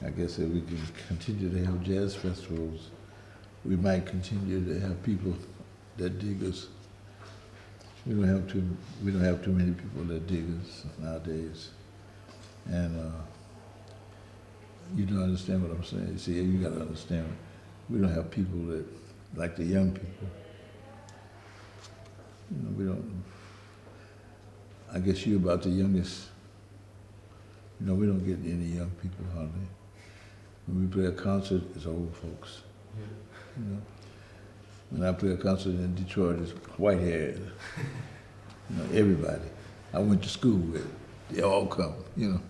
I guess if we can continue to have jazz festivals, we might continue to have people that dig us. We don't have too many people that dig us nowadays. And you don't understand what I'm saying. See, you gotta understand, we don't have people that, like the young people. You know, we don't, I guess you're about the youngest. You know, we don't get any young people hardly. When we play a concert, it's old folks. Yeah. You know, when I play a concert in Detroit, it's white-haired. You know, everybody. I went to school with, they all come, you know.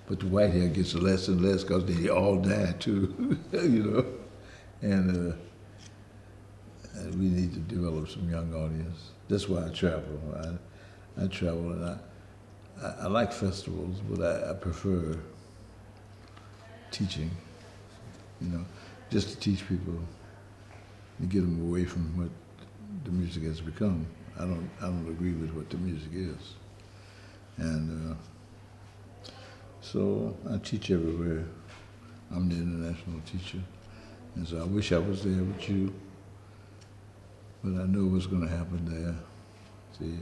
But the white hair gets less and less because they all die too, you know. And we need to develop some young audience. That's why I travel. I travel and I like festivals, but I prefer teaching, you know, just to teach people and get them away from what the music has become. I don't agree with what the music is. And so I teach everywhere. I'm the international teacher. And so I wish I was there with you, but I know what's going to happen there. See,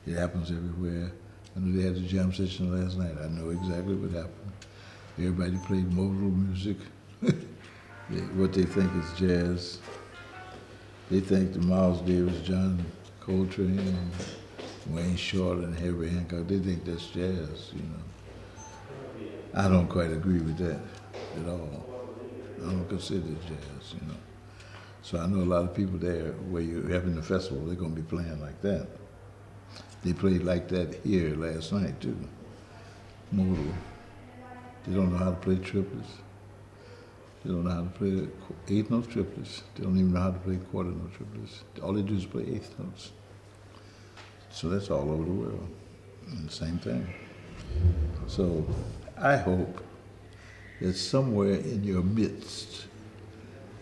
it happens everywhere. I know they had the jam session last night. I know exactly what happened. Everybody played modal music. What they think is jazz. They think the Miles Davis, John Coltrane, and Wayne Shorter and Herbie Hancock, they think that's jazz, you know. I don't quite agree with that at all. I don't consider it jazz, you know. So I know a lot of people there where you're having a festival, they're going to be playing like that. They played like that here last night too, modal. They don't know how to play triplets. They don't know how to play eighth note triplets. They don't even know how to play quarter note triplets. All they do is play eighth notes. So that's all over the world, and the same thing. So I hope that somewhere in your midst,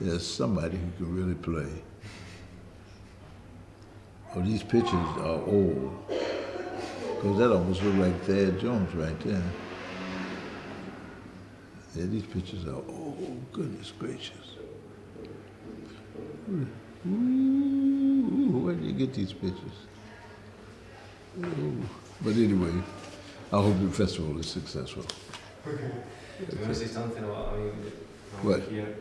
there's somebody who can really play. Oh, these pictures are old, because that almost looks like Thad Jones right there. Yeah, these pictures are old, goodness gracious. Ooh, where do you get these pictures? Ooh. But anyway, I hope the festival is successful. Okay. Do you want to say something about, What? Here?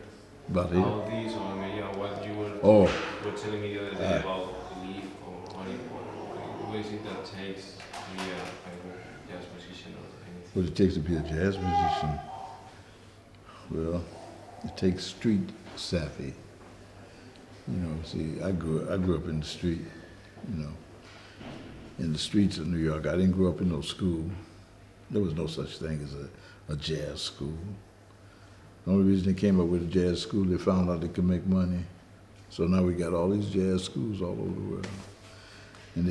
About here? How this or Almeria, what you were telling me the other day about belief or what is it that takes to be a jazz musician or anything? What it takes to be a jazz musician? Well, it takes street savvy. You know, see, I grew up in the street, you know, in the streets of New York. I didn't grow up in no school. There was no such thing as a jazz school. The only reason they came up with a jazz school, they found out they could make money. So now we got all these jazz schools all over the world. And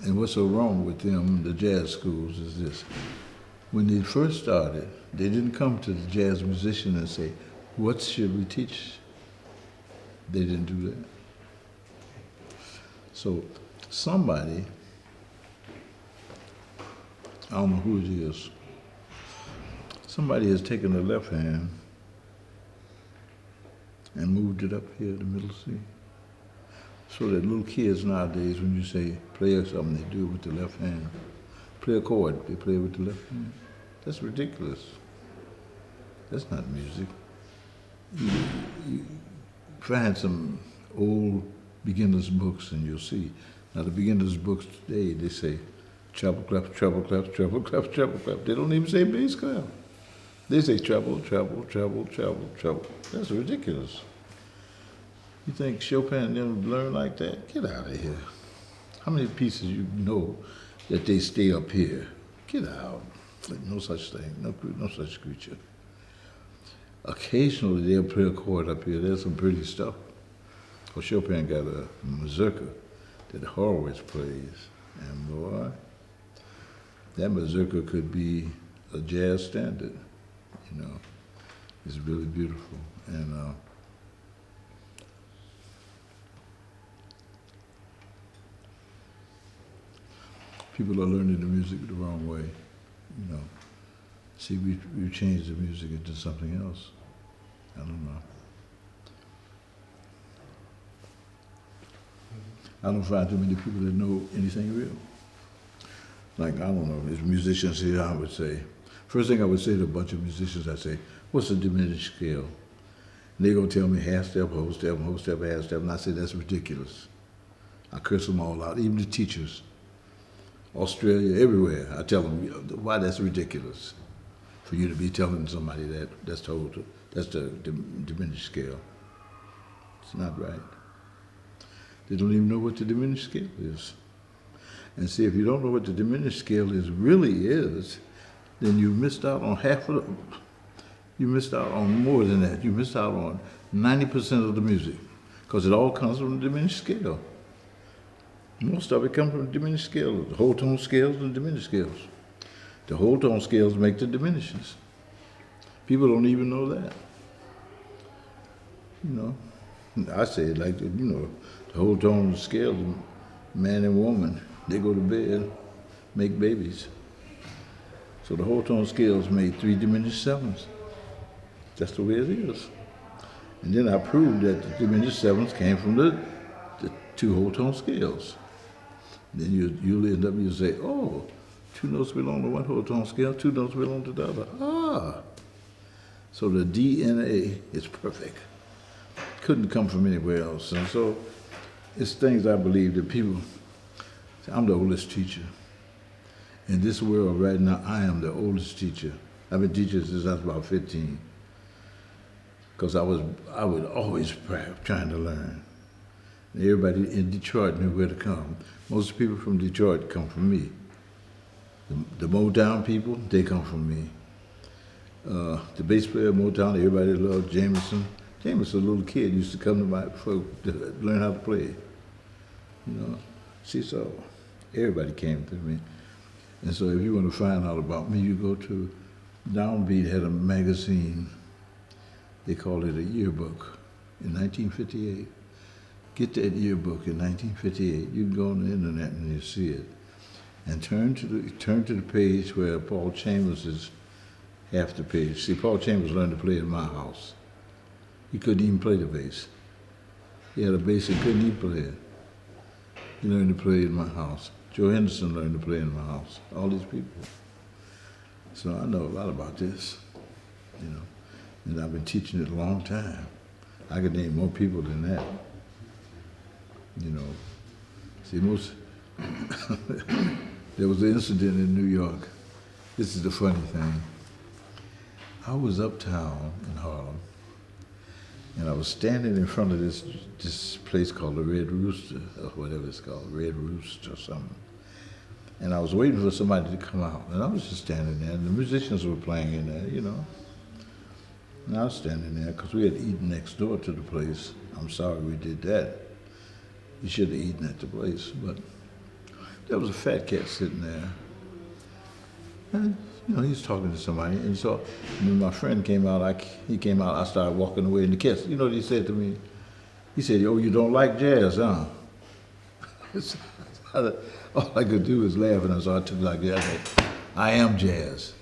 and what's so wrong with them, the jazz schools, is this. When they first started, they didn't come to the jazz musician and say, what should we teach? They didn't do that. So somebody, I don't know who it is, somebody has taken the left hand and moved it up here to the middle C. So that little kids nowadays, when you say play or something, they do it with the left hand. Play a chord, they play it with the left hand. That's ridiculous. That's not music. You find some old beginner's books and you'll see. Now the beginner's books today, they say treble clef, treble clef, treble clef, treble clef. They don't even say bass clef. They say treble, treble, treble, treble, treble. That's ridiculous. You think Chopin didn't learn like that? Get out of here. How many pieces you know that they stay up here? Get out. No such thing, no such creature. Occasionally they'll play a chord up here. There's some pretty stuff. Well, Chopin got a mazurka that Horowitz plays. And boy, that mazurka could be a jazz standard, you know. It's really beautiful. And people are learning the music the wrong way, you know. See, we changed the music into something else. I don't know. I don't find too many people that know anything real. Like, I don't know, there's musicians here, I would say. First thing I would say to a bunch of musicians, I say, what's the diminished scale? And they're going to tell me half step, whole step, half step, and I say, that's ridiculous. I curse them all out, even the teachers. Australia, everywhere, I tell them, why that's ridiculous for you to be telling somebody that's the diminished scale. It's not right. They don't even know what the diminished scale is. And see, if you don't know what the diminished scale really is, then you missed out on you missed out on more than that. You missed out on 90% of the music, because it all comes from the diminished scale. Most of it comes from the diminished scale, the whole tone scales and diminished scales. The whole tone scales make the diminishes. People don't even know that. You know, I say it like, the whole tone scale, man and woman, they go to bed, make babies. So the whole tone scales made 3 diminished sevens. That's the way it is. And then I proved that the diminished sevens came from the 2 whole tone scales. Then you'll end up, you'll say, oh, 2 notes belong to 1 whole tone scale, 2 notes belong to the other. Ah. So the DNA is perfect. Couldn't come from anywhere else. And so it's things I believe that people, I'm the oldest teacher. In this world right now, I am the oldest teacher. I've been teaching since I was about 15. Because I was always trying to learn. And everybody in Detroit knew where to come. Most people from Detroit come from me. The Motown people, they come from me. The bass player of Motown, everybody loved Jameson. Jameson, a little kid, used to come to my folk to learn how to play. See, so everybody came to me. And so if you want to find out about me, you go to Downbeat had a magazine. They called it a yearbook in 1958. Get that yearbook in 1958. You can go on the internet and you see it. And turn to the page where Paul Chambers is half the page. See, Paul Chambers learned to play in my house. He couldn't even play the bass. He had a bass he couldn't even play it. He learned to play in my house. Joe Henderson learned to play in my house. All these people. So I know a lot about this, and I've been teaching it a long time. I could name more people than that. See, there was an incident in New York. This is the funny thing. I was uptown in Harlem, and I was standing in front of this place called the Red Rooster, or whatever it's called, Red Rooster or something. And I was waiting for somebody to come out, and I was just standing there, and the musicians were playing in there, And I was standing there because we had eaten next door to the place. I'm sorry we did that. You should have eaten at the place, but there was a fat cat sitting there. And, he was talking to somebody, and so when my friend came out, he came out, I started walking away, and the cat, what he said to me? He said, "Oh, you don't like jazz, huh?" All I could do was laugh, and so I took it like that. I said, "I am jazz."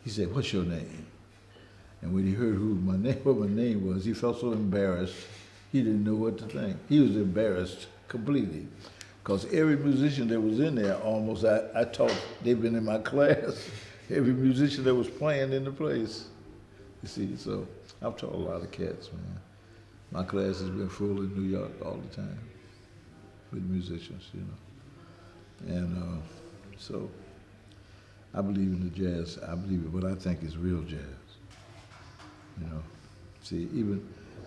He said, "What's your name?" And when he heard what my name was, he felt so embarrassed, he didn't know what to think. He was embarrassed completely. Because every musician that was in there, almost, I taught, they've been in my class. Every musician that was playing in the place. You see, so I've taught a lot of cats, man. My class has been full in New York all the time with musicians, And so I believe in the jazz. I believe in what I think is real jazz. See, even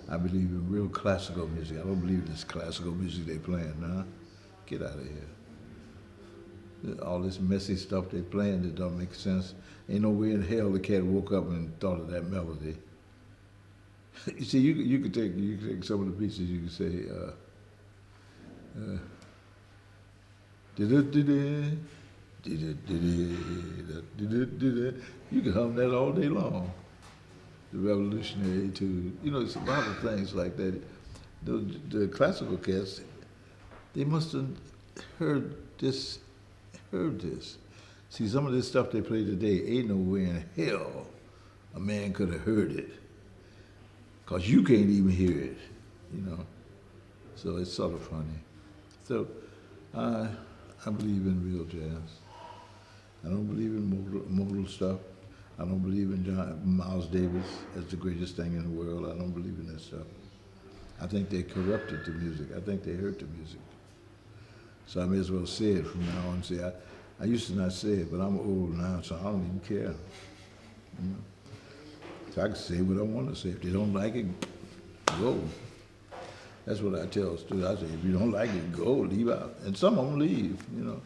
I believe in real classical music. I don't believe in this classical music they playing now. Get out of here. All this messy stuff they playing that don't make sense. Ain't no way in hell the cat woke up and thought of that melody. You see, you could take some of the pieces. You could say, you can hum that all day long. The revolutionary etude. It's a lot of things like that. The classical cats, they must have heard this. See, some of this stuff they play today, ain't no way in hell a man could have heard it. Because you can't even hear it, you know. So it's sort of funny. So I believe in real jazz. I don't believe in modal stuff. I don't believe in Miles Davis as the greatest thing in the world. I don't believe in that stuff. I think they corrupted the music. I think they hurt the music. So I may as well say it from now on. Say I used to not say it, but I'm old now, so I don't even care. You know? So I can say what I want to say. If they don't like it, go. That's what I tell students. I say, if you don't like it, go, leave out. And some of them leave, you know,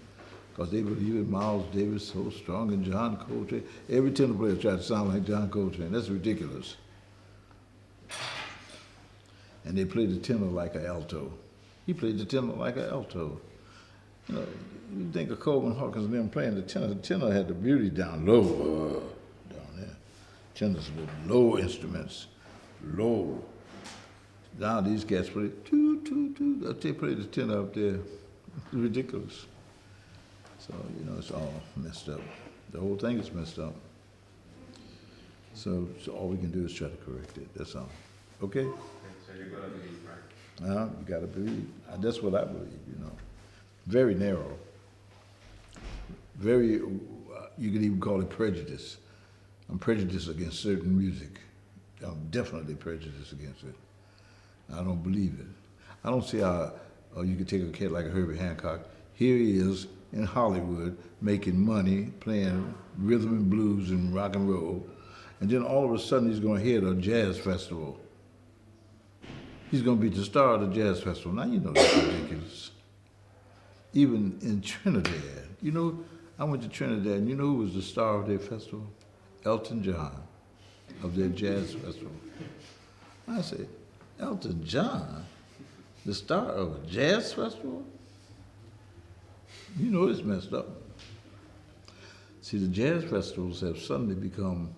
because they believe in Miles Davis so strong and John Coltrane. Every tenor player tries to sound like John Coltrane. That's ridiculous. And they play the tenor like an alto. He played the tenor like an alto. You know, you think of Coleman Hawkins and them playing the tenor had the beauty down low, down there. Tenors with low instruments, low. Now these cats play they play the tenor up there. It's ridiculous. So, you know, it's all messed up. The whole thing is messed up. So all we can do is try to correct it. That's all. Okay? Okay, so you gotta believe, right? You gotta believe. That's what I believe, you know. Very narrow. Very, you could even call it prejudice. I'm prejudiced against certain music. I'm definitely prejudiced against it. I don't believe it. I don't see how you could take a cat like Herbie Hancock. Here he is in Hollywood making money, playing rhythm and blues and rock and roll, and then all of a sudden he's going to head a jazz festival. He's going to be the star of the jazz festival. Now you know that's ridiculous. Even in Trinidad, you know, I went to Trinidad, and you know who was the star of their festival? Elton John, of their jazz festival. I said, Elton John, the star of a jazz festival? You know it's messed up. See, the jazz festivals have suddenly become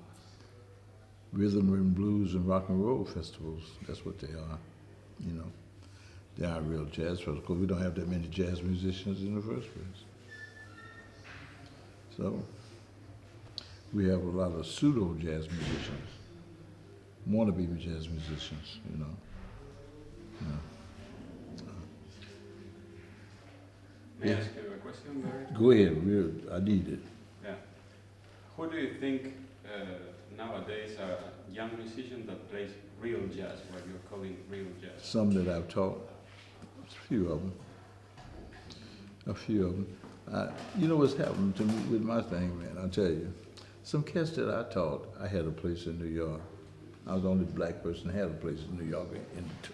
rhythm and blues and rock and roll festivals. That's what they are, you know. They aren't real jazz festivals because we don't have that many jazz musicians in the first place. So we have a lot of pseudo jazz musicians, wannabe jazz musicians, you know. May I ask you a question, Barry? Go ahead, I need it. Yeah. Who do you think nowadays are young musicians that plays real jazz, what you're calling real jazz? Some that I've taught, a few of them. You know what's happened to me with my thing, man, I'll tell you. Some cats that I taught, I had a place in New York. I was the only black person that had a place in New York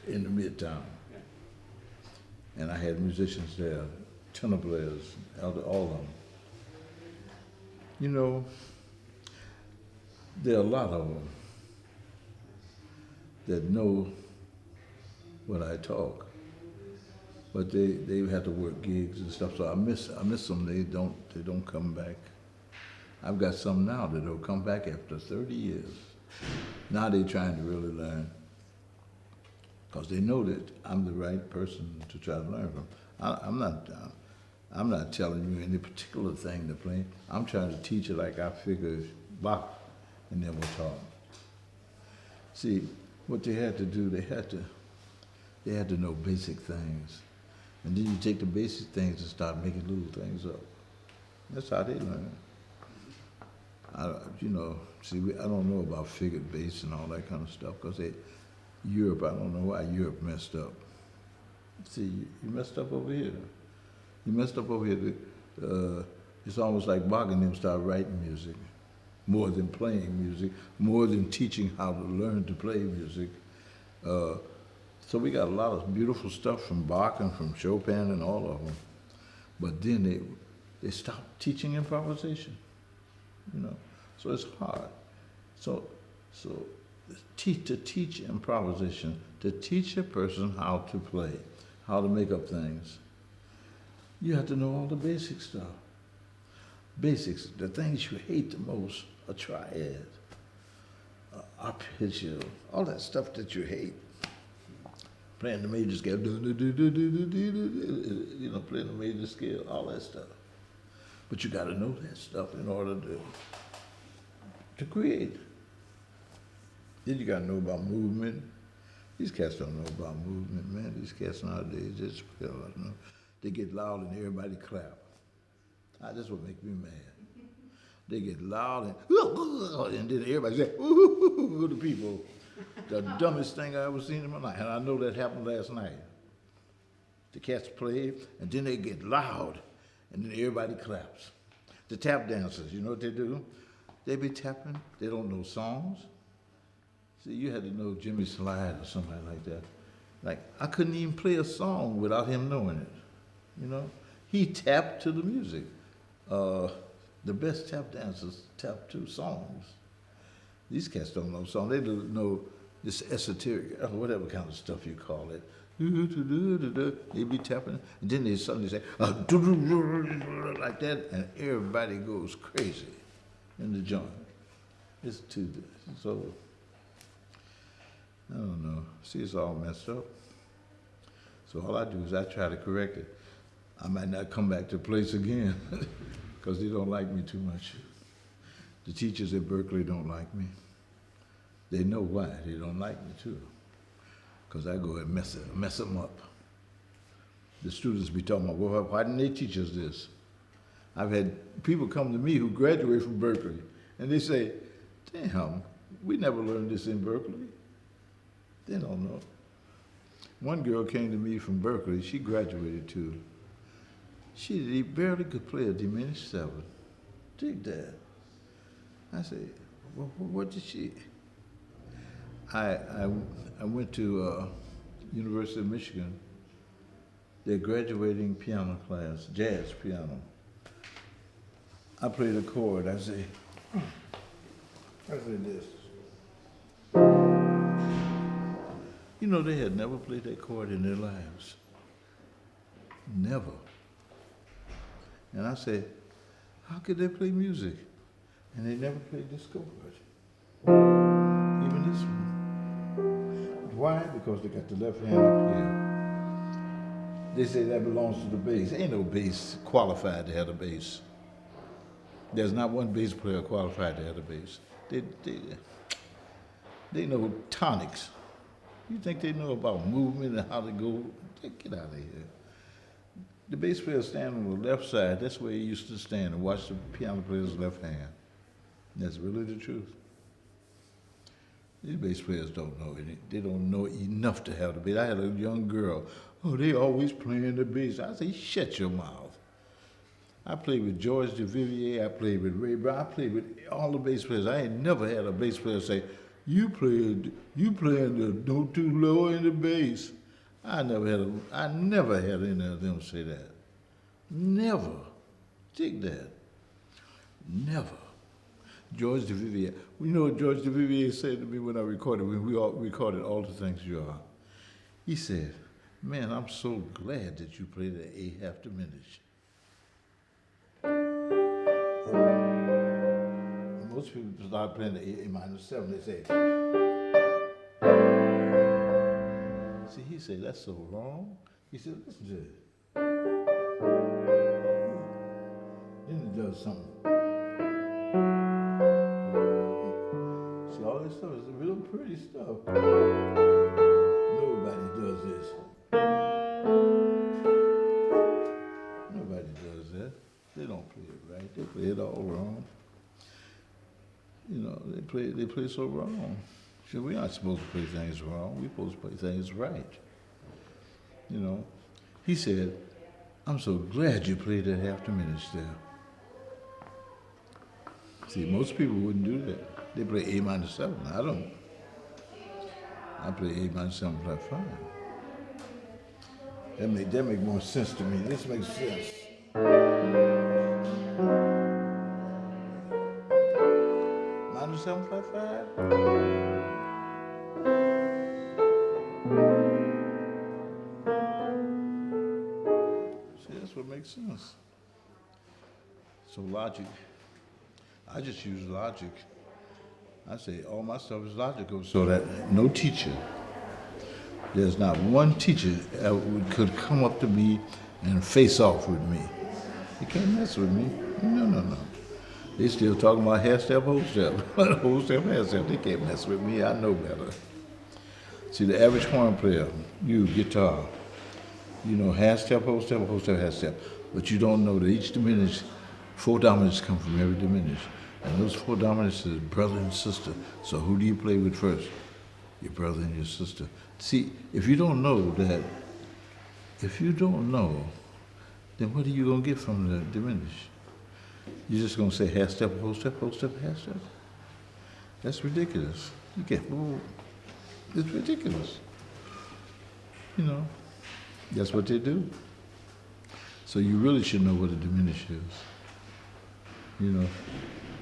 in the Midtown. Yeah. And I had musicians there, tenor players, all of them. You know, there are a lot of them that know what I talk, but they have to work gigs and stuff. So I miss them. They don't come back. I've got some now that will come back after 30 years. Now they're trying to really learn because they know that I'm the right person to try to learn from. I'm not telling you any particular thing to play. I'm trying to teach it like I figured Bach and then we'll talk. See, what they had to do, they had to know basic things. And then you take the basic things and start making little things up. That's how they learn. I don't know about figured bass and all that kind of stuff because Europe, I don't know why Europe messed up. See, you messed up over here. You messed up over here. It's almost like Bach and them start writing music, more than playing music, more than teaching how to learn to play music. So we got a lot of beautiful stuff from Bach and from Chopin and all of them. But then they stopped teaching improvisation, you know. So it's hard. So to teach improvisation, to teach a person how to play, how to make up things, you have to know all the basic stuff. Basics, the things you hate the most, a triad, arpeggio, all that stuff that you hate. Playing the major scale, you know, playing the major scale, all that stuff. But you got to know that stuff in order to create. Then you got to know about movement. These cats don't know about movement, man. These cats nowadays just play, you know. They get loud and everybody clap. That's what makes me mad. They get loud and then everybody say, ooh, the people. The dumbest thing I ever seen in my life. And I know that happened last night. The cats play, and then they get loud, and then everybody claps. The tap dancers, you know what they do? They be tapping, they don't know songs. See, you had to know Jimmy Slide or somebody like that. Like, I couldn't even play a song without him knowing it, you know? He tapped to the music. The best tap dancers tap to songs. These cats don't know songs. They don't know this esoteric, whatever kind of stuff you call it. They be tapping, and then they suddenly say, like that, and everybody goes crazy in the joint. It's too, so, I don't know. See, it's all messed up. So all I do is I try to correct it. I might not come back to the place again because they don't like me too much. The teachers at Berkeley don't like me. They know why. They don't like me too. Because I go and mess them up. The students be talking about, well, why didn't they teach us this? I've had people come to me who graduate from Berkeley, and they say, damn, we never learned this in Berkeley. They don't know. One girl came to me from Berkeley. She graduated too. She barely could play a diminished seven. Dig that. I said, well, what did she? I went to University of Michigan. Their graduating piano class, jazz piano. I played a chord. I say this. You know, they had never played that chord in their lives. Never. And I said, how could they play music? And they never played this chord. Even this one. Why? Because they got the left hand up here. They say that belongs to the bass. Ain't no bass qualified to have a bass. There's not one bass player qualified to have a bass. They know tonics. You think they know about movement and how to go? Get out of here. The bass player stand on the left side. That's where he used to stand and watch the piano player's left hand. That's really the truth. These bass players don't know any. They don't know enough to have the bass. I had a young girl. Oh, they always playing the bass. I say, shut your mouth. I played with George DeVivier. I played with Ray Brown. I played with all the bass players. I ain't never had a bass player say, you playing the note too low in the bass. I never had any of them say that. Never. Take that. Never. George DeVivier. You know what George DeVivier said to me when we all recorded All the Things You Are? He said, man, I'm so glad that you played the A half diminished. Most people start playing the A minor 7, they say, see, he said, that's so wrong. He said, listen to it. Then it does something. See, all this stuff is real pretty stuff. Nobody does this. Nobody does that. They don't play it right. They play it all wrong. You know, they play so wrong. So we aren't supposed to play things wrong. We're supposed to play things right. You know, he said, I'm so glad you played that half diminished there. See, most people wouldn't do that. They play A minor 7. I don't. I play A minor 7 flat 5. That make more sense to me. This makes sense. Minor 7 flat 5? What makes sense. So logic, I just use logic. I say all my stuff is logical so that no teacher, there's not one teacher that could come up to me and face off with me. You can't mess with me. No. They still talking about half step, whole step. Whole step, half step. They can't mess with me. I know better. See, the average horn player, you, guitar, you know half step, whole step, half step. But you don't know that each diminish, 4 dominants come from every diminish. And those 4 dominants is brother and sister. So who do you play with first? Your brother and your sister. See, if you don't know that, then what are you going to get from the diminish? You're just going to say half step, half step. That's ridiculous. You get, it's ridiculous. You know, that's what they do. So you really should know what a diminish is. You know,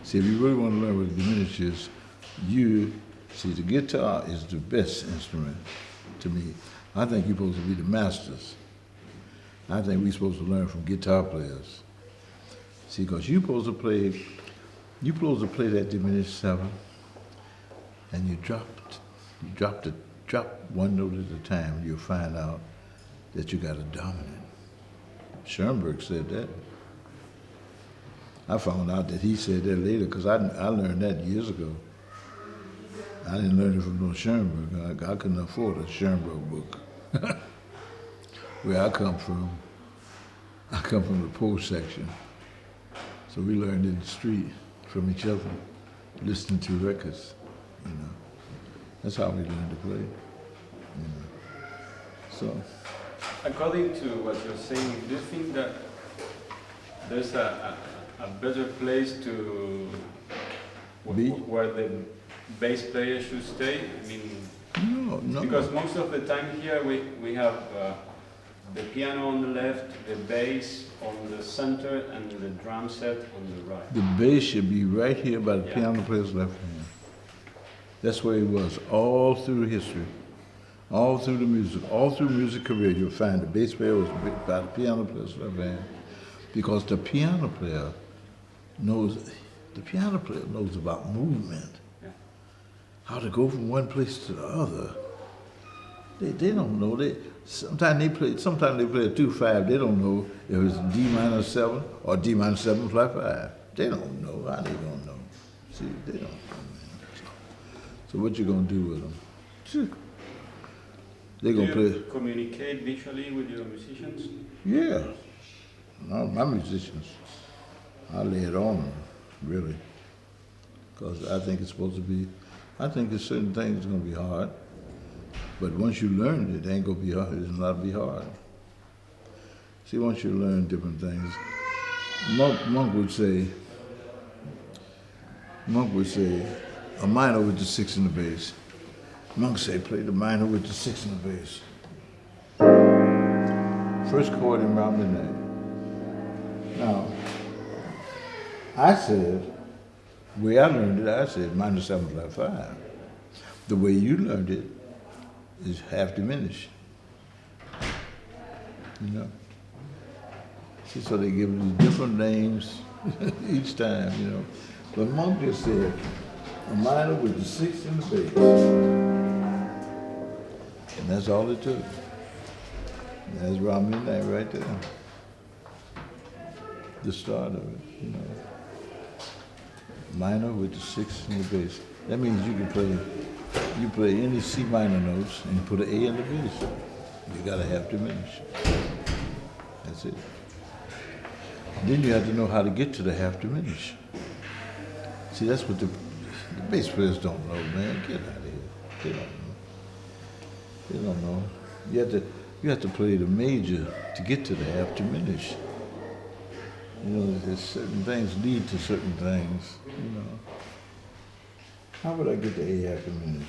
see, if you really want to learn what a diminish is, see, the guitar is the best instrument to me. I think you're supposed to be the masters. I think we're supposed to learn from guitar players. See, because you're supposed to play that diminished 7, and you drop one note at a time. You'll find out that you got a dominant. Schoenberg said that. I found out that he said that later because I learned that years ago. I didn't learn it from no Schoenberg. I couldn't afford a Schoenberg book. Where I come from the poor section. So we learned in the street from each other, listening to records, you know. That's how we learned to play, you know. So. According to what you're saying, do you think that there's a better place to where the bass player should stay? I mean, no. Because most of the time here we have the piano on the left, the bass on the center, and the drum set on the right. The bass should be right here by the piano player's left hand. That's where he was all through history, all through the music career. You'll find the bass player was by the piano player's left hand, because the piano player knows about movement, how to go from one place to the other. They don't know. Sometimes they play a 2/5. They don't know if it's D minor 7 or D minor 7 flat 5. They don't know. How they gonna know? See, they don't know, man. So what you gonna do with them? They gonna play. Do you communicate visually with your musicians? Yeah. No, my musicians, I lay it on them, really, because I think it's supposed to be. I think there's certain things gonna be hard. But once you learn it, it ain't gonna be hard. It's not gonna be hard. See, once you learn different things, Monk would say, a minor with the 6 in the bass. Monk say, play the minor with the 6 in the bass. First chord in round midnight. Now, I said, the way I learned it, I said minor 7 flat 5. The way you learned it is half diminished. You know? See, so they give these different names each time, you know. But Monk just said, a minor with the 6 in the bass. And that's all it took. And that's around midnight right there. The start of it, you know. Minor with the 6 in the bass. That means you can play any C minor notes and you put an A in the bass. You gotta have diminish. That's it. Then you have to know how to get to the half diminish. See, that's what the bass players don't know, man. Get out of here. They don't know. They don't know. You have to play the major to get to the half diminish. You know, there's certain things lead to certain things, you know. How would I get the A half diminish?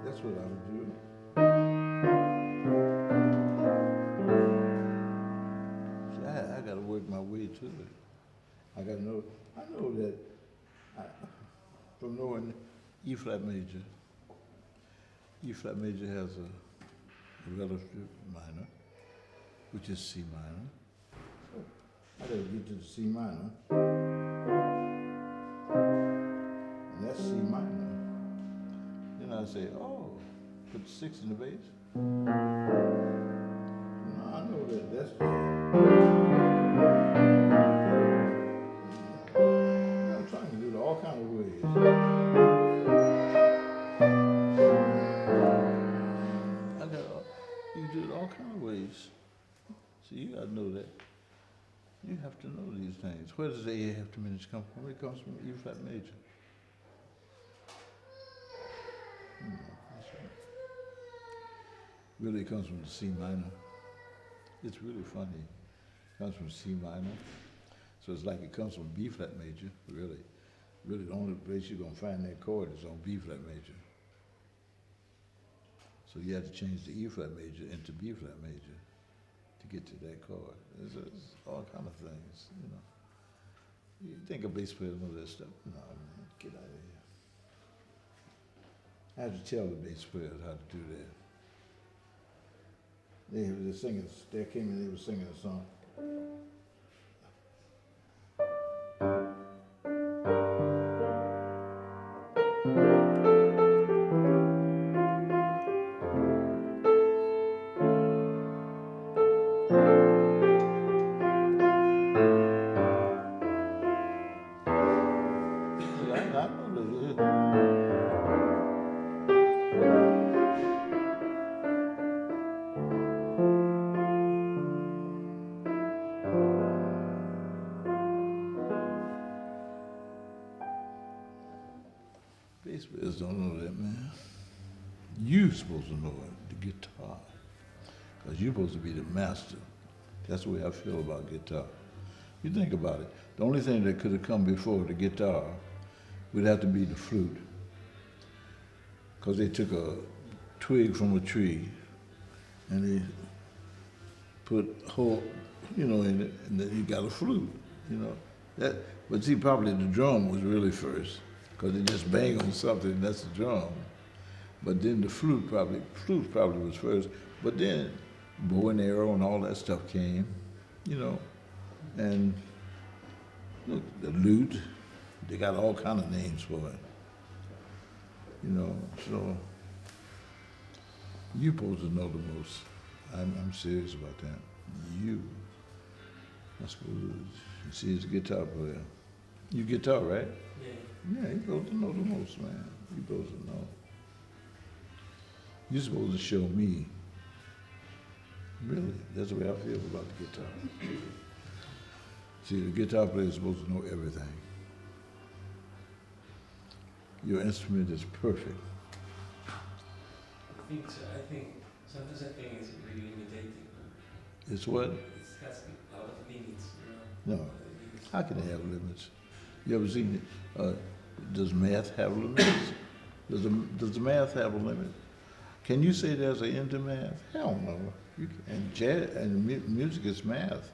That's what I would do. See, I got to work my way to it. I know that from knowing E flat major has a relative minor, which is C minor. I gotta get to the C minor. And that's C minor. Then I say, oh, put the 6 in the bass. No, I know that's good. I'm trying to do it all kind of ways. You do it all kind of ways. So you got to know that. You have to know these things. Where does the A half diminished come from? It comes from E flat major. That's right. Really, it comes from the C minor. It's really funny. It comes from C minor. So it's like it comes from B flat major, really. Really, the only place you're going to find that chord is on B flat major. So you have to change the E flat major into B flat major to get to that chord. There's all kind of things, you know. You think a bass player knows that stuff? No, man, get out of here. I have to tell the bass players how to do that. They were singing, they came in, they were singing a song. I know that. Bass players don't know that, man. You're supposed to know it, the guitar. Because you're supposed to be the master. That's the way I feel about guitar. You think about it. The only thing that could have come before the guitar would have to be the flute. Because they took a twig from a tree and they put a hole, you know, in it, and then you got a flute, you know. But see, probably the drum was really first, because they just bang on something, and that's the drum. But then the flute probably was first. But then bow and arrow and all that stuff came, you know. And look, the lute, they got all kind of names for it, you know. So you're supposed to know the most. I'm serious about that. You. That's what it is. You see, he's a guitar player. You guitar, right? Yeah. Yeah, you're supposed to know the most, man. You're supposed to know. You're supposed to show me. Really, that's the way I feel about the guitar. See, the guitar player is supposed to know everything. Your instrument is perfect. I think so. Sometimes I think it's really imitating. It's what? It has a lot of limits, you know. No. How can it have limits? You ever seen it? Does math have limits? Does the math have a limit? Can you say there's an end to math? Hell no. And jazz and music is math.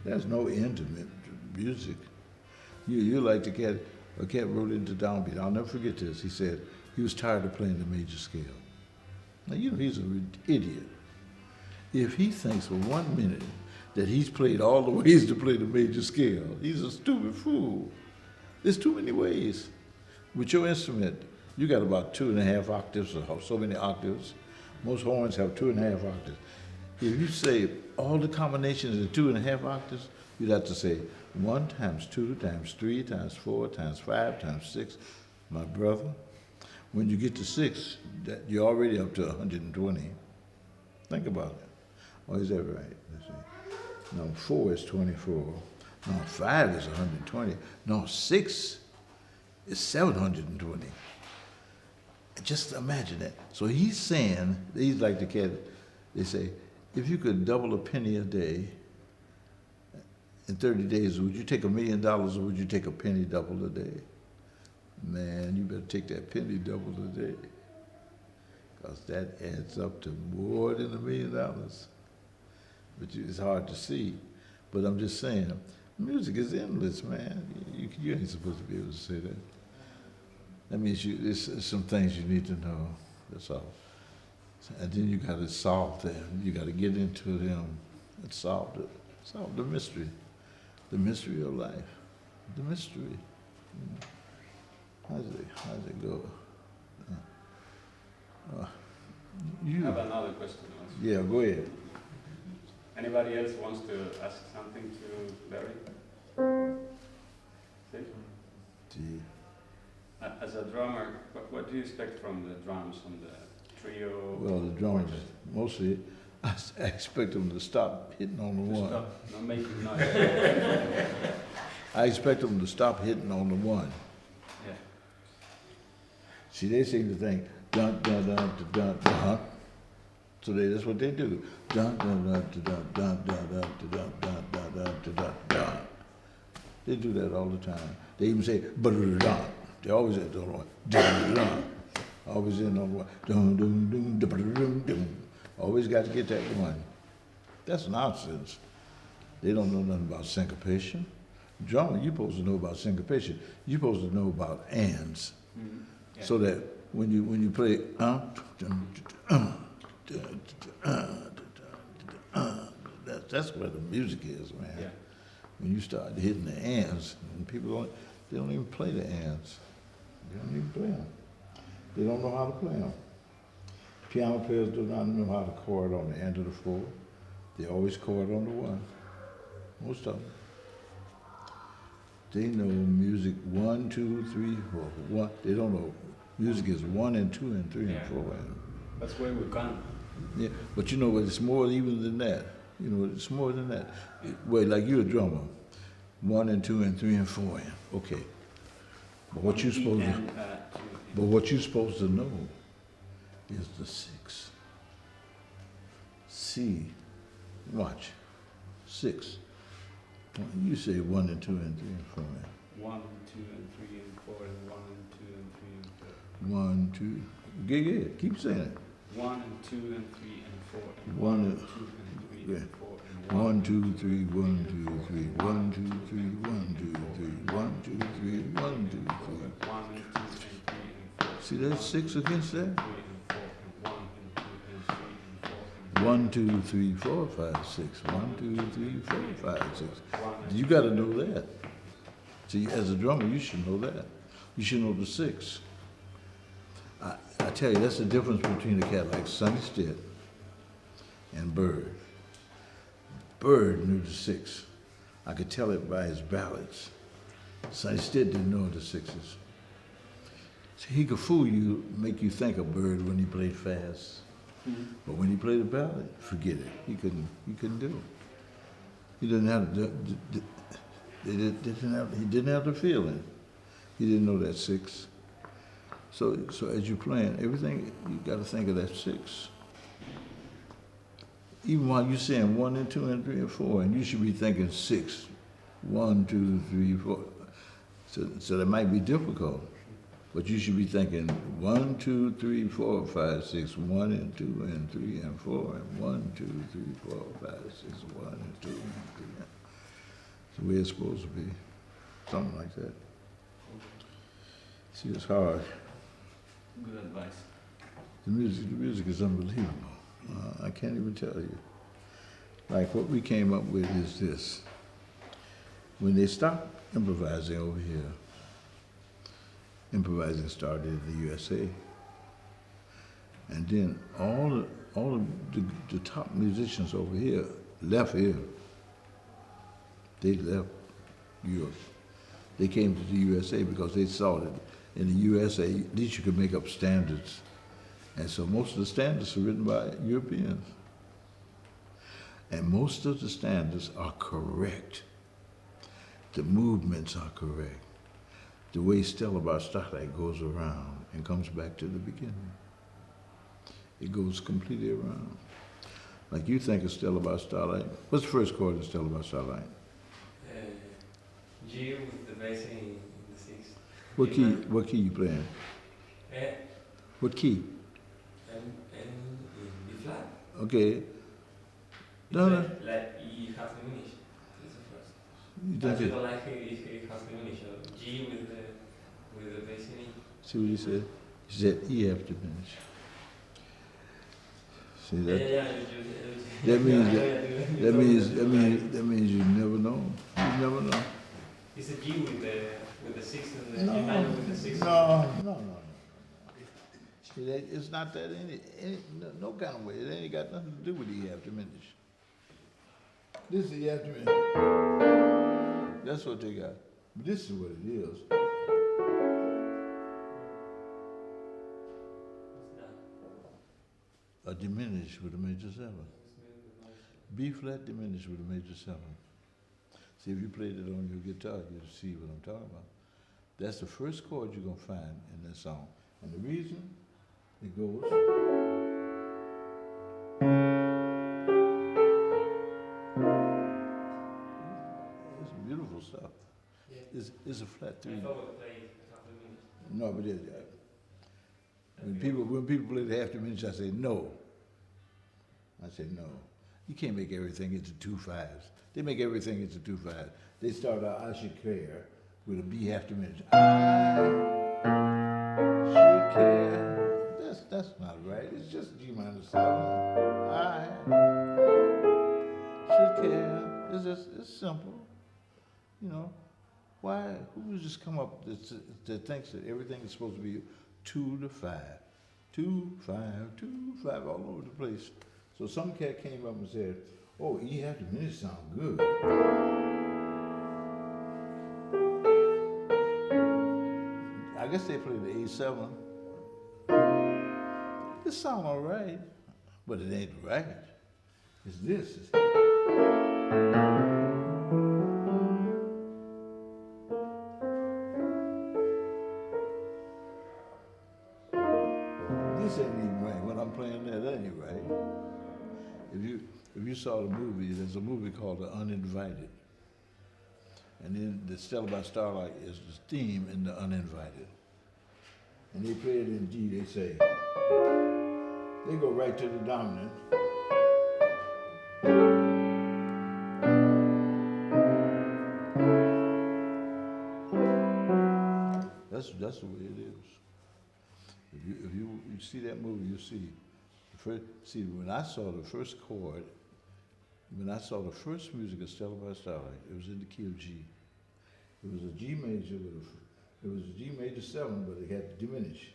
There's no end to music. You like the cat. A cat wrote into downbeat. I'll never forget this. He said he was tired of playing the major scale. Now you know he's an idiot. If he thinks for 1 minute that he's played all the ways to play the major scale, he's a stupid fool. There's too many ways. With your instrument, you got about 2.5 octaves or so many octaves. Most horns have 2.5 octaves. If you say all the combinations of 2.5 octaves, you'd have to say 1 times 2 times 3 times 4 times 5 times 6. My brother, when you get to 6, you're already up to 120. Think about it. Oh, is that right? Let's see. No, 4 is 24. No, 5 is 120. No, 6 is 720. Just imagine that. So he's saying, he's like the cat, they say, if you could double a penny a day in 30 days, would you take $1 million or would you take a penny double a day? Man, you better take that penny double a day, because that adds up to more than $1 million. But it's hard to see. But I'm just saying, music is endless, man. You ain't supposed to be able to say that. That means there's some things you need to know. That's all. And then you got to solve them. You got to get into them and solve the mystery of life. The mystery. You know. How's it go? I You, have another question also. yeah, go ahead. Anybody else wants to ask something to Larry? See? See, As a drummer, what do you expect from the drums, from the trio? well, the drummers, mostly, I expect them to stop hitting on the one. Stop, not making noise. I expect them to stop hitting on the one. Yeah. See, they seem to think, dun, dun, dun, dun, dun, dun. So that's what they do. Dun, dun, dun, dun, dun, dun, dun, dun, dun, dun, dun, dun, dun, dun. They do that all the time. They even say, dun. They always say, dun, dun, dun. Always in on one. Dun, dun, dun, dun, dun, dun. Always got to get that one. That's nonsense. They don't know nothing about syncopation. Drummer, you're supposed to know about syncopation. You're supposed to know about ands. Mm-hmm. Yeah. So that when you play that's where the music is, man. Yeah. When you start hitting the ands, and people don't even play the ands. They don't even play them. They don't know how to play them. Piano players do not know how to chord on the end of the four. They always chord on the one. Most of them. They know music 1, 2, 3, 4. One. They don't know music is 1 and 2 and 3 Yeah. and 4. That's where we come. Yeah, but you know what? It's more even than that. You know, it's more than that. Well, like you're a drummer, 1 and 2 and 3 and 4. Okay, but what you supposed to, but what you supposed to know is the 6. C, watch, 6. You say 1 and 2 and 3 and 4. 1, 2, and 3, and 4, and 1, and 2, and 3, and 4. 1, 2. Yeah, keep saying it. 1 and 2 and 3 and 4 and 1 and and 2 and 3 yeah. and 4 and 1, 2, 3, 1, 2, 3, 1, 2, 3, 1, 2, 3, 1, 2, 3, 1, 2, 3. 1 and 2 and 3 and 4. See that 6 against that? 3 and 4 and 1 and 2 and 3 and 4 and 1, 2, 3, 4, 5, 6. 1, 2, 3, 4, 5, 6. 1 and You got to know that. See, as a drummer, you should know that. You should know the 6. I tell you, that's the difference between a cat like Sonny Stitt and Bird. Bird knew the 6. I could tell it by his ballads. Sonny Stitt didn't know the 6s. See, he could fool you, make you think of Bird when he played fast. But when he played a ballad, forget it. He couldn't do it. He didn't have he didn't have the feeling. He didn't know that 6. So as you're playing, everything, you got to think of that 6. Even while you're saying 1 and 2 and 3 and 4, and you should be thinking 6. 1, 2, 3, 4. So that might be difficult. But you should be thinking 1, 2, 3, 4, 5, 6, 1 and 2 and 3 and 4, and 1, 2, 3, 4, 5, 6, 1 and 2 and 3. It's the way it's supposed to be. Something like that. See, it's hard. Good advice. The music is unbelievable. I can't even tell you. Like what we came up with is this. When they stopped improvising over here, improvising started in the USA. And then all of the top musicians over here left here. They left Europe. They came to the USA because they saw that in the USA, at least you could make up standards. And so most of the standards are written by Europeans. And most of the standards are correct. The movements are correct. The way Stella Bar Starlight goes around and comes back to the beginning. It goes completely around. Like you think of Stella Bar Starlight. What's the first chord in Stella Bar Starlight? G with the bass in the 6. What key you playing? What key? And B flat. Okay. No. Like E half diminished. That's the first. You I think it? feel like it half diminished. G with the bass in E. See what he said? He said E half diminished. See that? That means you never know. You never know. It's a G with the 6 and the G minor with the 6. No. It's not that no kind of way. It ain't got nothing to do with the half diminished. This is the half diminished. That's what they got. But this is what it is. A diminished with a major 7. B flat diminished with a major 7. See, if you played it on your guitar, you'll see what I'm talking about. That's the first chord you're going to find in that song. And the reason it goes, it's beautiful stuff. Yeah. It's a flat 3. I thought we played a couple of minutes. No, but when people play the half diminished, I say no. I say no. You can't make everything into 2 5s. They make everything into 2 5s. They start out I should care with a B half diminished. I should care. That's not right. It's just G minor 7. I should care. It's simple. You know, why? Who would just come up that thinks that everything is supposed to be 2 to 5, 2 5, 2 5 all over the place? So some cat came up and said, "Oh, E half diminished sound good." I guess they played the A7. It sound all right, but it ain't right. It's this. This ain't even right. When I'm playing that ain't right. If you saw the movie, there's a movie called The Uninvited. And then the Stella by Starlight is the theme in The Uninvited. And they play it in G, they say. They go right to the dominant. That's the way it is. If you see that movie, you see. When I saw the first chord, when I saw the first music of Stella by Starlight, it was in the key of G. It was a G major it was a G major 7, but it had to diminish.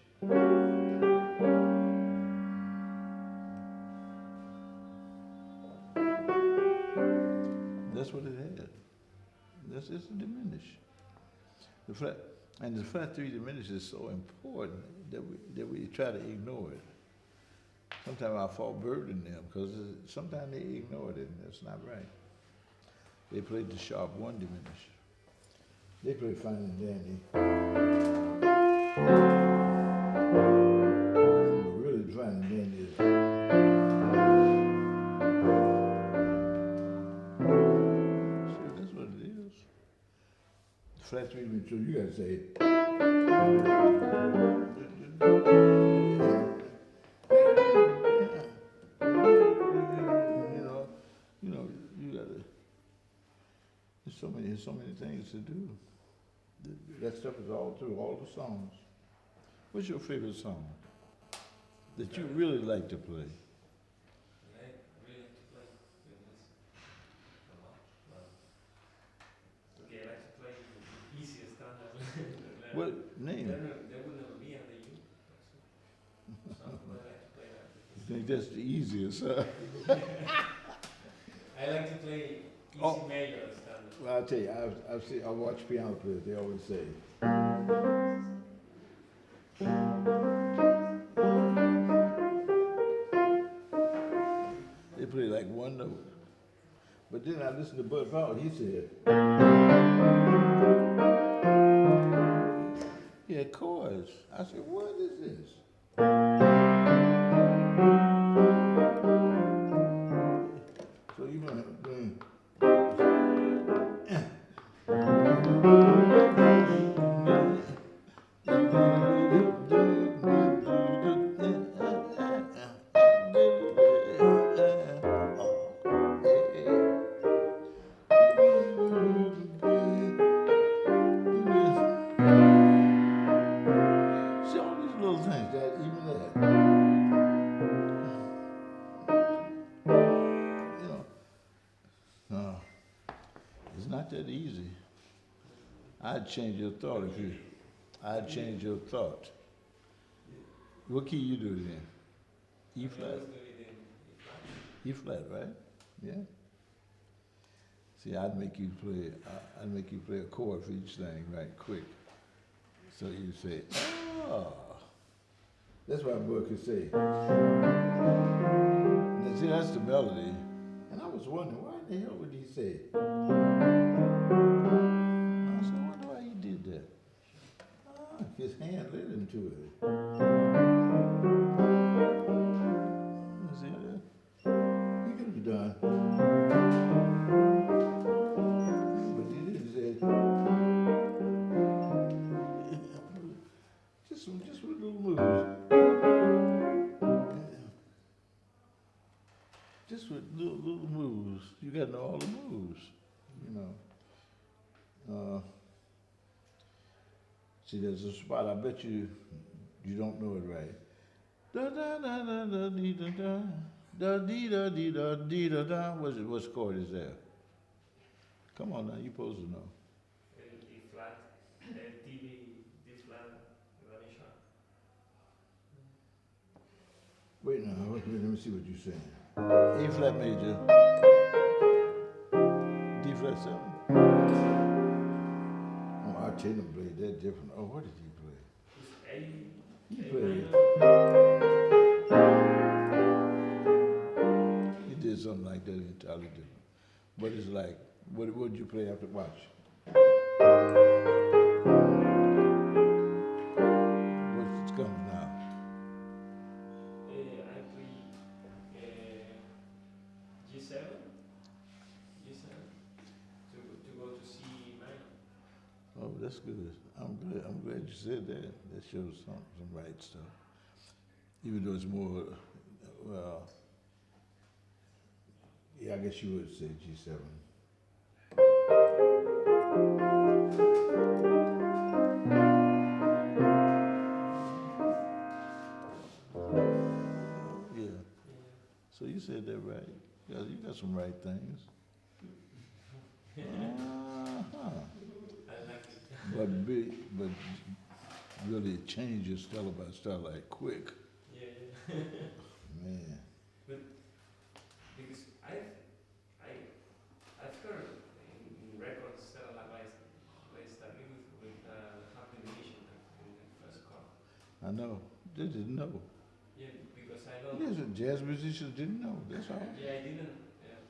That's what it had. It's a diminish. The flat 3 diminished is so important that we try to ignore it. Sometimes I fall burden them because sometimes they ignore it and that's not right. They played the sharp 1 diminished. They played Fine and Dandy. And really Fine and Dandy is. See, that's what it is. The flat 3 diminished, so you gotta say it. There's so many things to do. That stuff is all through all the songs. What's your favorite song that you really like to play? I really like to play goodness a lot. But okay, I like to play the easiest standard. What name? There will never be under you. So I like to play that. You think that's the easiest, huh? I like to play easy major standard. Well, I'll tell you, I watch piano players, they always say, they play like 1 note. But then I listened to Bud Powell, he said, he had chords. I said, what is this? So you're going to I'd change your thought What key you do it in? E I flat? always do it in E flat. E flat, right? Yeah. See, I'd make you play a chord for each thing, right, quick. So you say, oh. That's what a boy could say. Now, see, that's the melody. And I was wondering, why the hell would he say? I said, I wonder why he did that. Ah, his hand led him to it. You see that? He could have done. But he didn't say, just with little moves. Just with little moves. You got to know all the moves, you know. See, there's a spot, I bet you don't know it right. Da da da da da dee da da. Da dee da dee da dee da da. What chord is that? Come on now, you supposed to know. E flat, D flat, La major. Wait now, let me see what you're saying. A flat major. D flat 7. Oh, I tell him played that different. Oh, what did he play? He played. He did something like that entirely different. But it's like, what did you play after watch? What comes now? I play G7 to go to C minor. Oh, that's good. I'm glad you said that. That shows some right stuff. Even though it's more, well, yeah, I guess you would say G7. Yeah. So you said that right. You got some right things. Uh-huh. I like it. But really change your style by style like quick. Yeah. Man. Because I've heard in records that like starting with half diminution in the first chord. I know. They didn't know. Yeah, because I know. Yes, jazz musicians didn't know. That's all. Yeah, I didn't. Yeah.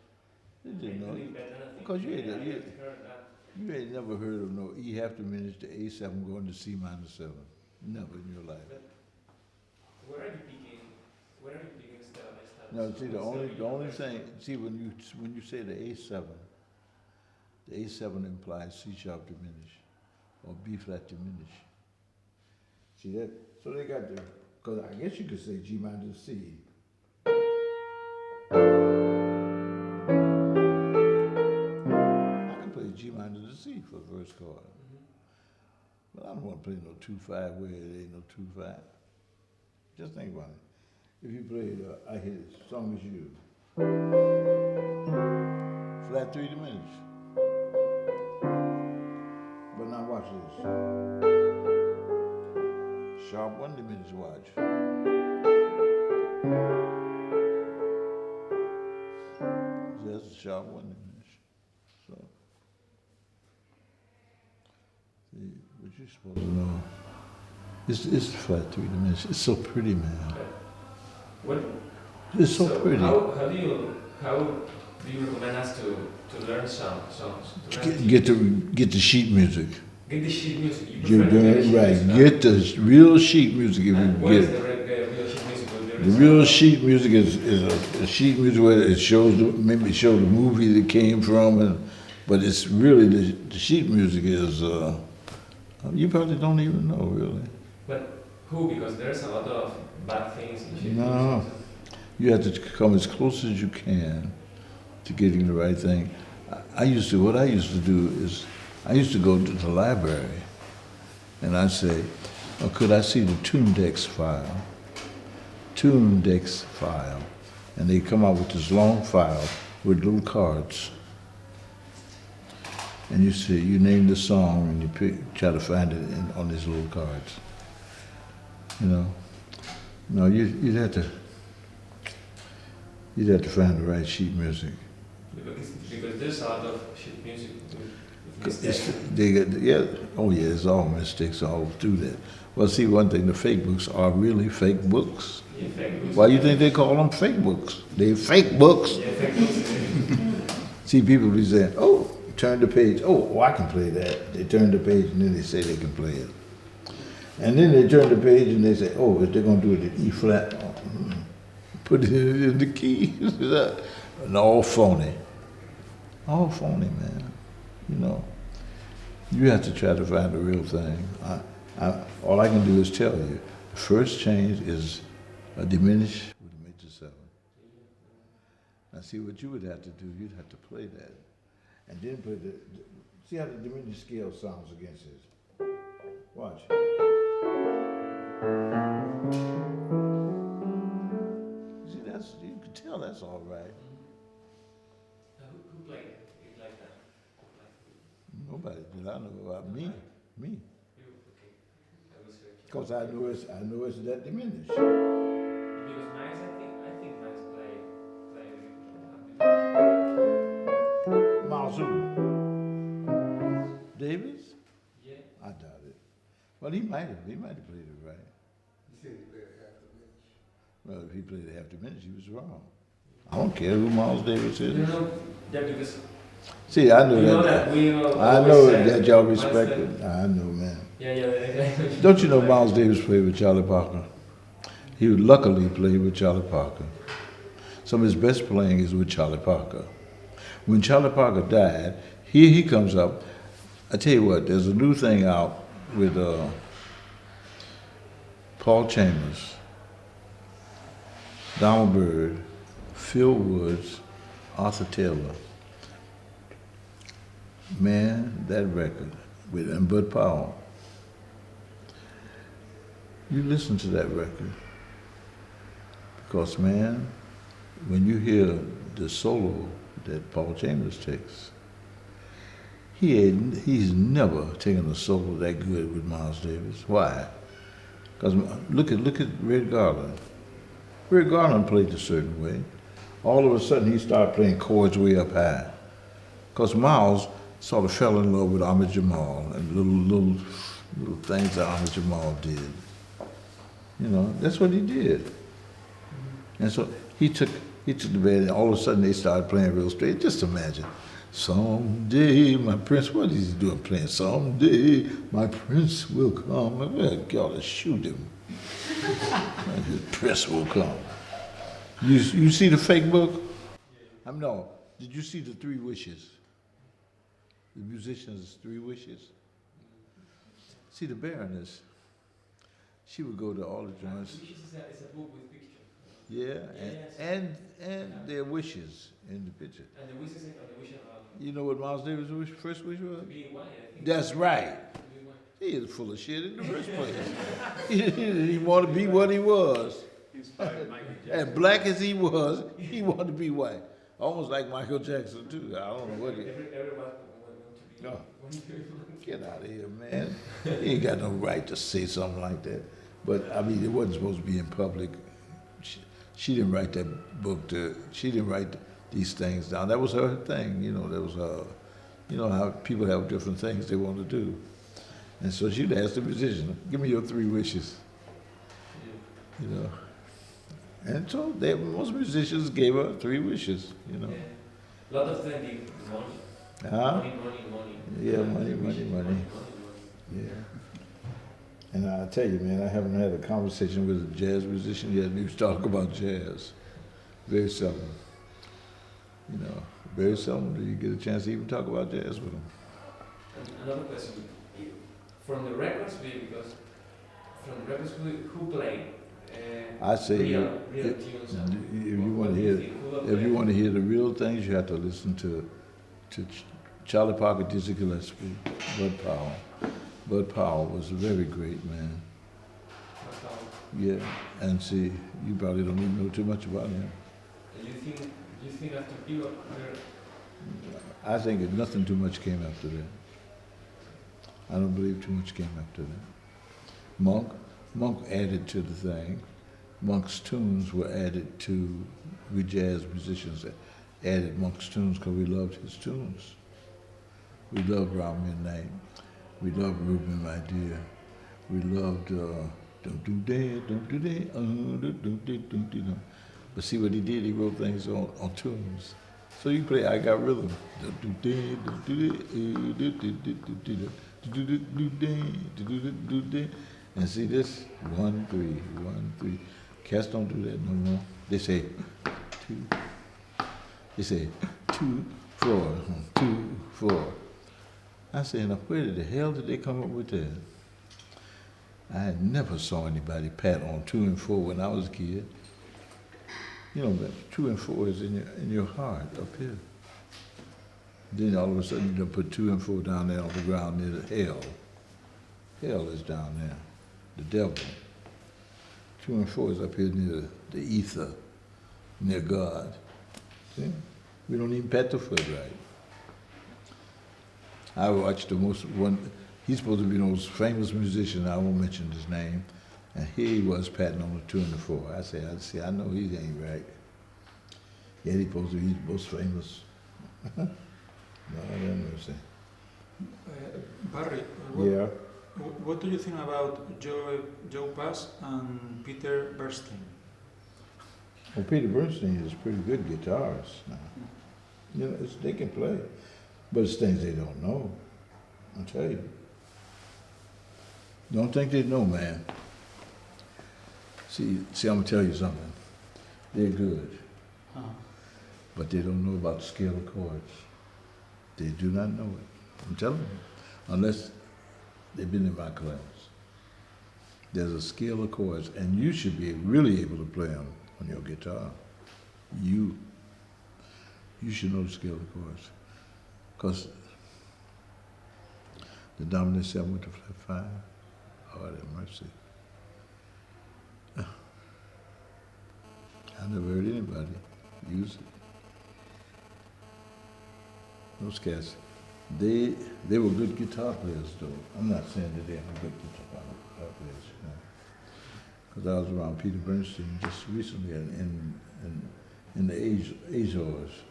They didn't know. Better, Because you ain't heard that. You ain't never heard of no E half diminished to A7 going to C minor 7. Never in your life. But where are you picking style by style? No, see, the only thing, see, when you say the A7 implies C sharp diminish or B flat diminish. See that? So they got the, because I guess you could say G minor to C. I can play G minor to C for the first chord. Mm-hmm. But I don't want to play no 2-5 where it ain't no 2-5. Just think about it. If you played I Hit It, Song Is You, flat 3 diminished. But now watch this. Sharp 1 diminished, watch. Just a sharp 1 diminished. So, see, what you're supposed to know. It's flat 3 diminished. It's so pretty, man. What? It's so pretty. How do you recommend us to learn songs? Get the sheet music. Get the sheet music. You're doing it right. Get the real sheet music if you What get is it. the real sheet music? The real sheet music is a sheet music where it shows maybe it shows the movie that came from, but it's really the sheet music is you probably don't even know really. But who? Because there's a lot of bad things in sheet No. music. You have to come as close as you can to getting the right thing. What I used to do is I used to go to the library and I'd say, oh, could I see the Tundex file? Tundex file. And they come out with this long file with little cards. And you see, you name the song and you try to find it on these little cards. You know? No, you'd have to find the right sheet music. Because there's a lot of sheet music with It's, mistakes. they got, yeah, oh yeah, it's all mistakes all through that. Well, see, one thing, the fake books are really fake books. Yeah, fake books. Why you think they call them fake books? They fake books. Yeah, fake books. See, people be saying, oh, turn the page. Oh, I can play that. They turn the page and then they say they can play it. And then they turn the page and they say, oh, if they're going to do it in E flat, put it in the key. And all phony. All phony, man. You know, you have to try to find the real thing. All I can do is tell you, the first change is a diminish with a major seven. Now see what you would have to do, you'd have to play that. And then play see how the diminished scale sounds against this. Watch. See, you can tell that's all right. Who played it like that? Nobody did I know about me. Me. You, okay. I was Because I know it's that diminished. Because Miles, I think Miles play Miles who? Davis? Yeah. I doubt it. Well, he might have played it right. He said he played half the bench. Well, if he played it half diminished, he was wrong. I don't care who Miles Davis is. You know, yeah, because See, I know you know that. that we all I always know said that y'all Miles respect played- it. I know, man. Yeah. Don't you know Miles Davis played with Charlie Parker? He luckily played with Charlie Parker. Some of his best playing is with Charlie Parker. When Charlie Parker died, here he comes up. I tell you what, there's a new thing out with Paul Chambers, Donald Byrd, Phil Woods, Arthur Taylor. Man, that record and Bud Powell. You listen to that record because, man, when you hear the solo that Paul Chambers takes, he's never taken a solo that good with Miles Davis. Why? Because look at Red Garland. Red Garland played a certain way. All of a sudden, he started playing chords way up high. Because Miles sort of fell in love with Ahmed Jamal and little things that Ahmed Jamal did. You know, that's what he did. And so he took the band, and all of a sudden they started playing real straight. Just imagine. Someday my prince, what is he doing playing? Someday my prince will come. Well, God, to shoot him. His prince will come. You see the fake book? No. Did you see the 3 wishes? The musician's 3 wishes? See, the Baroness, she would go to all the joints. Wishes is a book with pictures. Yeah, and their wishes in the picture. And the wishes and the wish You know what Miles Davis' first wish was? being white, I think. That's right. Being white. He is full of shit in the first place. He wanted to be what he was. Inspired Michael Jackson. And black as he was, he wanted to be white. Almost like Michael Jackson, too. I don't know what he... Everyone want to be. No. Want to be. Get out of here, man. He ain't got no right to say something like that. But, I mean, it wasn't supposed to be in public. She didn't write that book she didn't write these things down. That was her thing, you know, that was her, you know how people have different things they want to do. And so she'd ask the musician, give me your 3 wishes, you know. And so most musicians gave her 3 wishes, you know. A lot of them give money. Huh? Money. Yeah, money. Yeah. And I tell you, man, I haven't had a conversation with a jazz musician yet who's talk about jazz. Very seldom. You know, very seldom do you get a chance to even talk about jazz with them. Another question. From the records, because from the records, who played? I say, real if tunes. you want to hear, if you want to hear the real things, you have to listen to Charlie Parker, Dizzy Gillespie, Bud Powell. Bud Powell was a very great man. Yeah, and see, you probably don't even know too much about him. You think after you I think that nothing too much came after that. I don't believe too much came after that. Monk added to the thing, Monk's tunes were added to, we jazz musicians added Monk's tunes because we loved his tunes. We loved Round Midnight. We loved Reuben, My Dear. We loved Don't Do That, Don't Do That, Don't Do That. But see what he did? He wrote things on tunes. So you play I Got Rhythm. Don't do that, don't do that. And see this? 1, 3, 1, 3. Cats don't do that no more. They say 2. They say 2, 4, 2, 4. I said, now where the hell did they come up with that? I had never saw anybody pat on 2 and 4 when I was a kid. You know, 2 and 4 is in your heart up here. Then all of a sudden you put 2 and 4 down there on the ground near the hell. Hell is down there. The devil. 2 and 4 is up here near the ether, near God. See? We don't even pat the foot right. I watched he's supposed to be the most famous musician, I won't mention his name, and here he was patting on the 2 and the 4. I said, I know he ain't right. Yet he's supposed to be the most famous. No, I don't understand. Barry, Yeah. what do you think about Joe Pass and Peter Bernstein? Well, Peter Bernstein is a pretty good guitarist now. You know, they can play, but it's things they don't know. I'll tell you. Don't think they know, man. See, I'm gonna tell you something. They're good, but they don't know about the scale of chords. They do not know it. I'm telling you, unless they've been in my class. There's a scale of chords, and you should be really able to play them on your guitar. You should know the scale of chords, because the dominant 7 with the flat 5. Oh, have mercy. I never heard anybody use it. Those cats, they were good guitar players, though. I'm not saying that they were good guitar players, you know. Because I was around Peter Bernstein just recently in the Azores.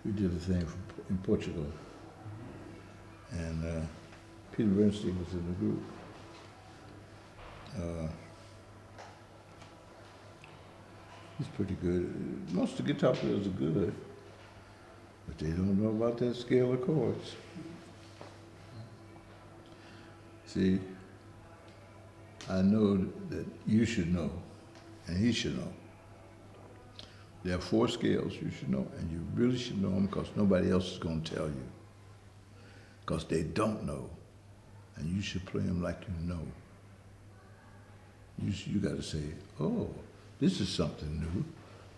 We did a thing in Portugal. And Peter Bernstein was in the group. He's pretty good. Most of the guitar players are good, but they don't know about that scale of chords. See, I know that you should know, and he should know. There are 4 scales you should know, and you really should know them because nobody else is going to tell you. Because they don't know, and you should play them like you know. You got to say, oh, this is something new.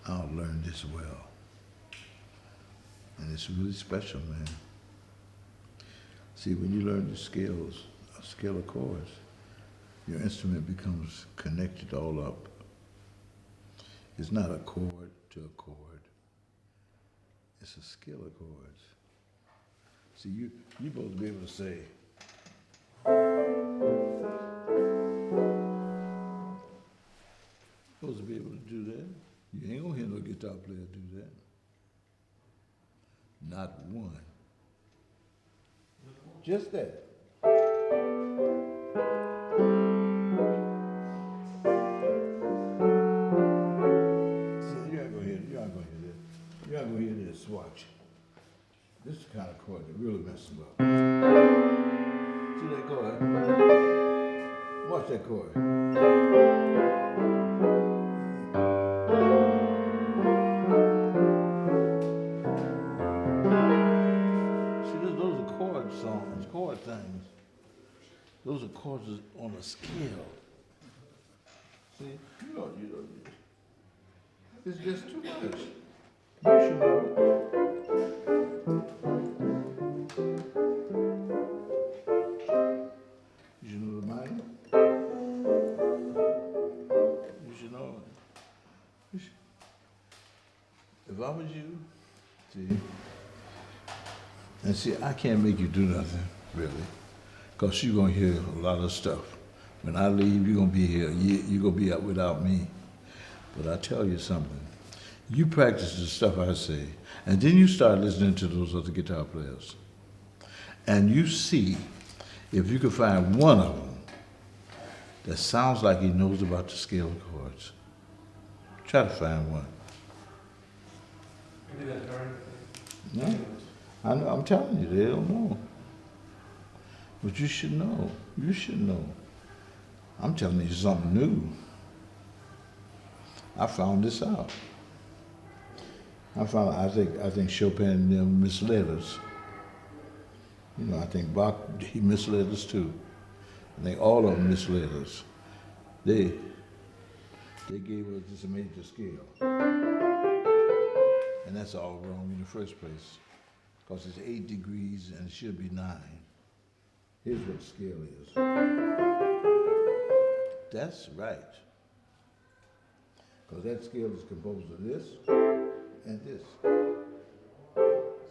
I'll learn this well. And it's really special, man. See, when you learn the scales, a scale of chords, your instrument becomes connected all up. It's not a chord to a chord. It's a scale of chords. See, you're supposed to be able to say, supposed to be able to do that. You ain't gonna hear no guitar player do that. Not one. Just that. See, you're not gonna hear that. You're not gonna hear this. Watch. This is the kind of chord that really messes them up. See that chord? Watch that chord. Chord things. Those are chords on a scale. See, you know, it's just too much. You should know it. You should know the mind. You should know it. If I was you, see, and see, I can't make you do nothing, really, because you're going to hear a lot of stuff. When I leave, you're going to be here. You're going to be out without me. But I tell you something. You practice the stuff I say, and then you start listening to those other guitar players. And you see if you can find one of them that sounds like he knows about the scale of chords. Try to find one. Maybe that learn. No, I'm telling you, they don't know. But you should know. You should know. I'm telling you something new. I found this out. I think Chopin and them misled us. You know, I think Bach, he misled us too. I think all of them misled us. They gave us this major scale. And that's all wrong in the first place. Because it's 8 degrees and it should be 9. Here's what the scale is. That's right. Because that scale is composed of this and this.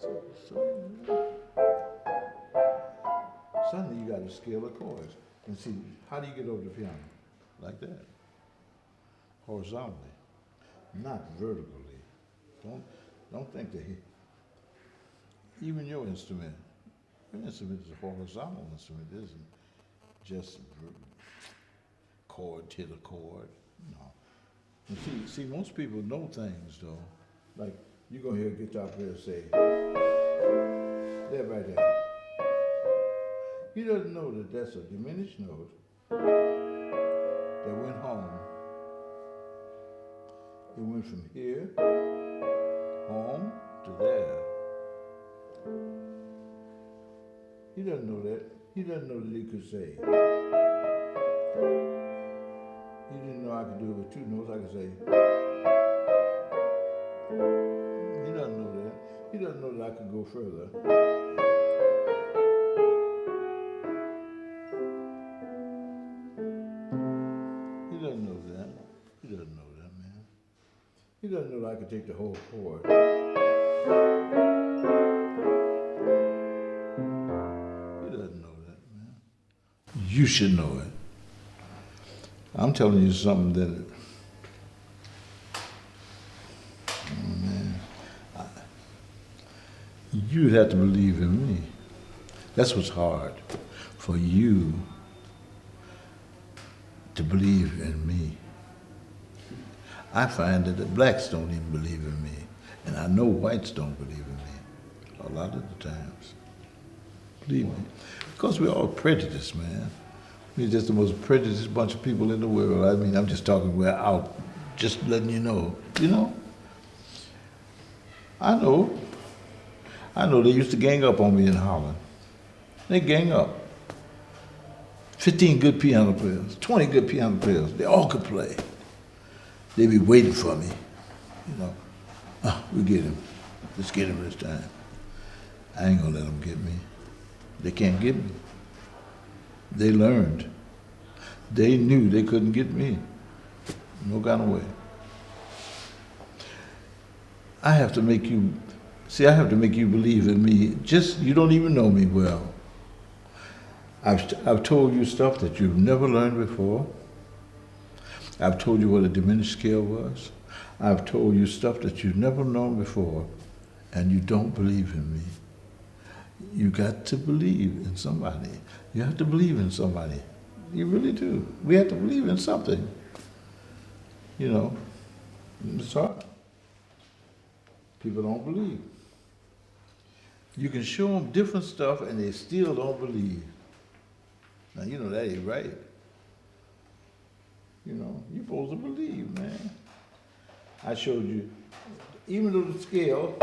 So suddenly you got a scale of chords. And see, how do you get over the piano? Like that. Horizontally, not vertically. Don't think that even your instrument is a horizontal instrument. It isn't just chord hit a chord. No. And see, most people know things though. Like you're gonna hear a guitar player say, "There, right there." He doesn't know that that's a diminished note that went home. It went from here, home, to there. He doesn't know that. He doesn't know that he could say. He didn't know I could do it with 2 notes. I could say. He doesn't know that. He doesn't know that I could go further. He doesn't know that. He doesn't know that, man. He doesn't know that I could take the whole chord. He doesn't know that, man. You should know it. I'm telling you something that, you'd have to believe in me. That's what's hard, for you to believe in me. I find that the blacks don't even believe in me, and I know whites don't believe in me a lot of the times. Believe me, because we're all prejudiced, man. We're just the most prejudiced bunch of people in the world. I mean, I'm just talking, we're out, just letting you know. You know? I know they used to gang up on me in Holland. They gang up. 15 good piano players, 20 good piano players, they all could play. They be waiting for me, you know. We get him. Let's get him this time. I ain't gonna let them get me. They can't get me. They learned. They knew they couldn't get me. No kind of way. I have to make you believe in me. Just, you don't even know me well. I've told you stuff that you've never learned before. I've told you what a diminished scale was. I've told you stuff that you've never known before, and you don't believe in me. You got to believe in somebody. You have to believe in somebody. You really do. We have to believe in something. You know, it's hard. People don't believe. You can show them different stuff and they still don't believe. Now, you know, that ain't right. You know, you're supposed to believe, man. I showed you, even though the scale,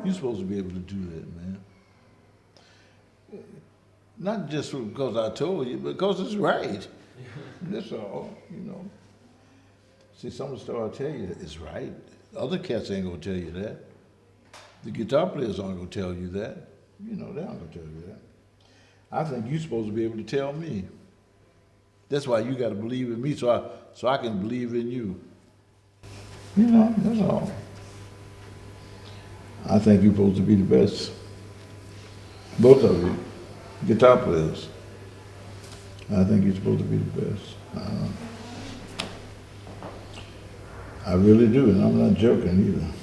you're supposed to be able to do that, man. Not just because I told you, but because it's right. That's all, you know. See, some of the stuff I tell you is right. Other cats ain't gonna tell you that. The guitar players aren't gonna tell you that. You know, they aren't gonna tell you that. I think you're supposed to be able to tell me. That's why you gotta believe in me so I can believe in you. You know, that's all. I think you're supposed to be the best. Both of you, guitar players. I think he's supposed to be the best. I really do, and I'm not joking either.